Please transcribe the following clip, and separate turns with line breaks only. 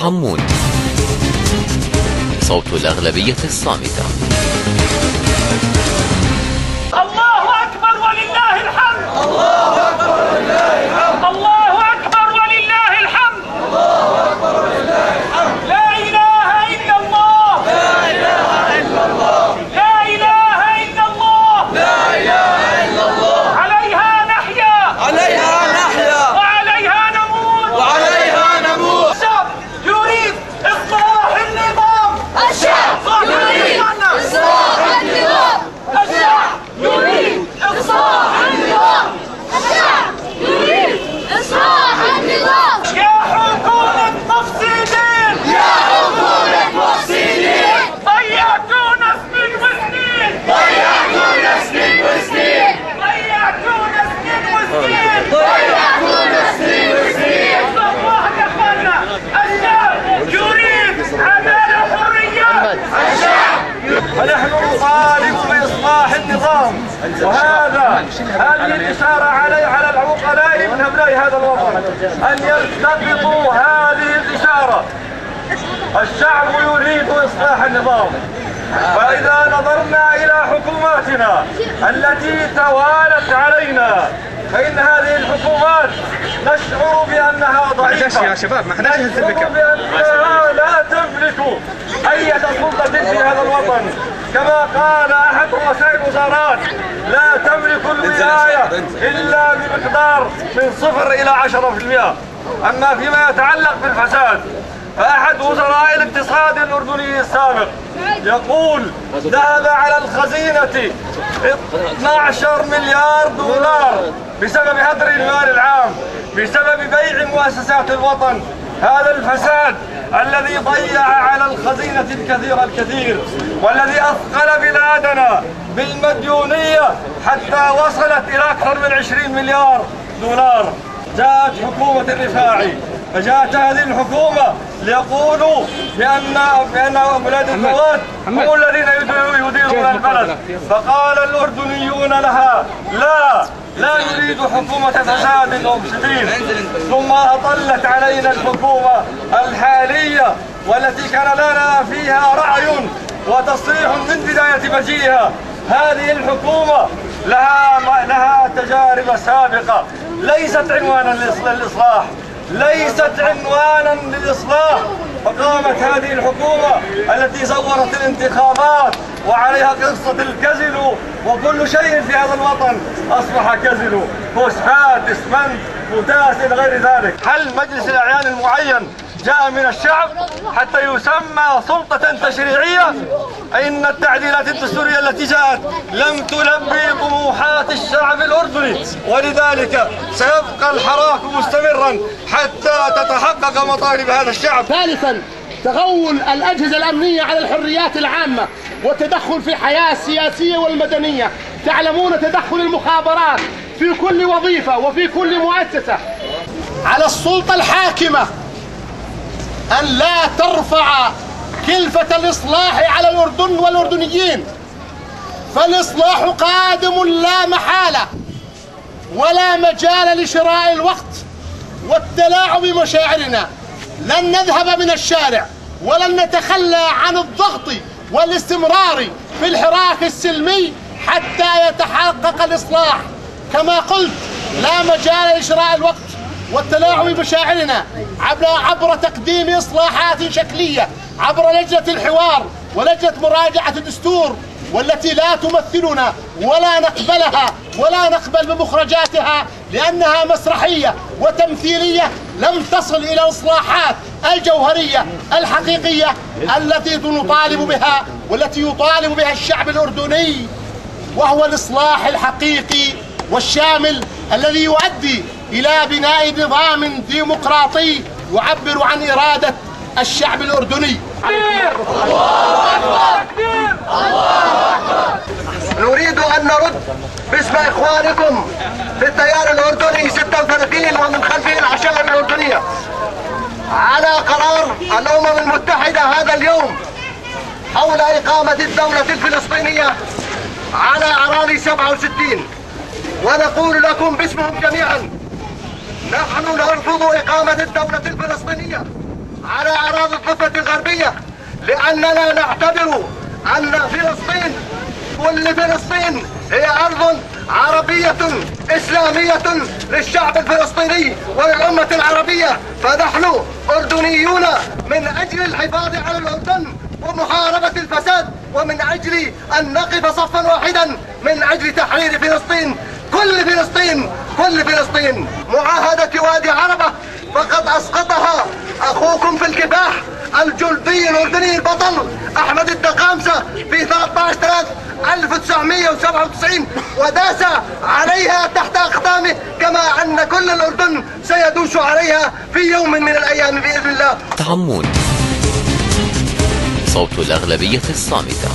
تعمون، صوت الأغلبية الصامتة.
الله أكبر ولله الحمد. الله أكبر ولله الحمد. الله أكبر ولله الحمد. الله أكبر ولله الحمد. لا إله إلا الله. لا إله إلا الله. لا إله إلا الله. لا إله إلا الله. عليها نحيا. عليها نحيا. وعليها نموت. وعليها نموت. الشعب يريد إصلاح النظام. الشعب يريد إصلاح النظام. الشعب يريد إصلاح النظام. الشعب يريد إصلاح النظام. يا حكومة مفسدين. يا حكومة مفسدين. ضيعتونا سنين وسنين. ضيعتونا سنين وسنين. ضيعتونا سنين وسنين. ضيعتونا سنين وسنين. الله يا اخوانا، الشعب يريد عدالة وحرية. الشعب ونحن نطالب بإصلاح النظام، هذه الإشارة على العقلاء من أبناء هذا الوطن أن يلتقطوا هذه الإشارة. الشعب يريد إصلاح النظام، فإذا نظرنا إلى حكوماتنا التي توالت علينا فإن هذه الحكومات نشعر بأنها ضعيفة. يا شباب نشعر بأنها لا تملك أي سلطة في هذا الوطن، كما قال أحد رؤساء الوزارات: لا تملك الولاية إلا بمقدار من 0 إلى 10%. أما فيما يتعلق بالفساد فأحد وزراء الاقتصاد الأردني السابق يقول: ذهب على الخزينة 12 مليار دولار بسبب هدر المال العام، بسبب بيع مؤسسات الوطن. هذا الفساد الذي ضيع على الخزينة الكثير والذي أثقل بلادنا بالمديونية حتى وصلت إلى أكثر من 20 مليار دولار. جاءت حكومة الرفاعي، فجاءت هذه الحكومة ليقولوا بأن أولاد الزوات هم الذين يديرون البلد، فقال الأردنيون لها: لا نريد حكومة فساد ومفسدين. ثم أطلت علينا الحكومة الحالية والتي كان لنا فيها رأي وتصريح من بداية مجيئها. هذه الحكومة لها تجارب سابقة، ليست عنوانا للإصلاح، ليست عنوانا للإصلاح. فقامت هذه الحكومة التي زورت الانتخابات وعليها قصة الكزل، وكل شيء في هذا الوطن أصبح كزل: فوسفات، اسمنت، بوتاس إلى غير ذلك. هل مجلس الأعيان المعين جاء من الشعب حتى يسمى سلطة تشريعية؟ إن التعديلات الدستورية التي جاءت لم تلبي طموحات الشعب الأردني، ولذلك سيبقى الحراك مستمرا حتى تتحقق مطالب هذا الشعب.
ثالثا، تغول الأجهزة الأمنية على الحريات العامة والتدخل في الحياة السياسية والمدنية. تعلمون تدخل المخابرات في كل وظيفة وفي كل مؤسسة. على السلطة الحاكمة أن لا ترفع كلفة الإصلاح على الأردن والأردنيين، فالإصلاح قادم لا محالة، ولا مجال لشراء الوقت والتلاعب بمشاعرنا. لن نذهب من الشارع ولن نتخلى عن الضغط والاستمرار في الحراك السلمي حتى يتحقق الإصلاح. كما قلت، لا مجال لشراء الوقت والتلاعب بمشاعرنا عبر تقديم إصلاحات شكلية، عبر لجنة الحوار ولجنة مراجعة الدستور، والتي لا تمثلنا ولا نقبلها ولا نقبل بمخرجاتها، لأنها مسرحية وتمثيلية لم تصل إلى الإصلاحات الجوهرية الحقيقية التي نطالب بها والتي يطالب بها الشعب الأردني، وهو الإصلاح الحقيقي والشامل الذي يؤدي إلى بناء نظام ديمقراطي يعبر عن إرادة الشعب الأردني.
الله أكبر! الله أكبر!
نريد أن نرد باسم إخوانكم في التيار الأردني 36 ومن خلفه العشائر الأردنية على قرار الأمم المتحدة هذا اليوم حول إقامة الدولة الفلسطينية على أراضي 67، ونقول لكم باسمهم جميعا: نحن نرفض إقامة الدولة الفلسطينية على الغربية، لأننا نعتبر أن فلسطين، كل فلسطين هي أرض عربية إسلامية للشعب الفلسطيني وللأمة العربية، فنحن أردنيون من أجل الحفاظ على الأردن ومحاربة الفساد، ومن أجل أن نقف صفا واحدا من أجل تحرير فلسطين، كل فلسطين، كل فلسطين. معاهدة وادي عربة فقد أسقطها أخوكم في الكفاح الجندي الأردني البطل أحمد الدقامسة في 13/1997 وداس عليها تحت أقدامه، كما أن كل الأردن سيدوس عليها في يوم من الأيام بإذن الله.
تعمون، صوت الأغلبية الصامتة.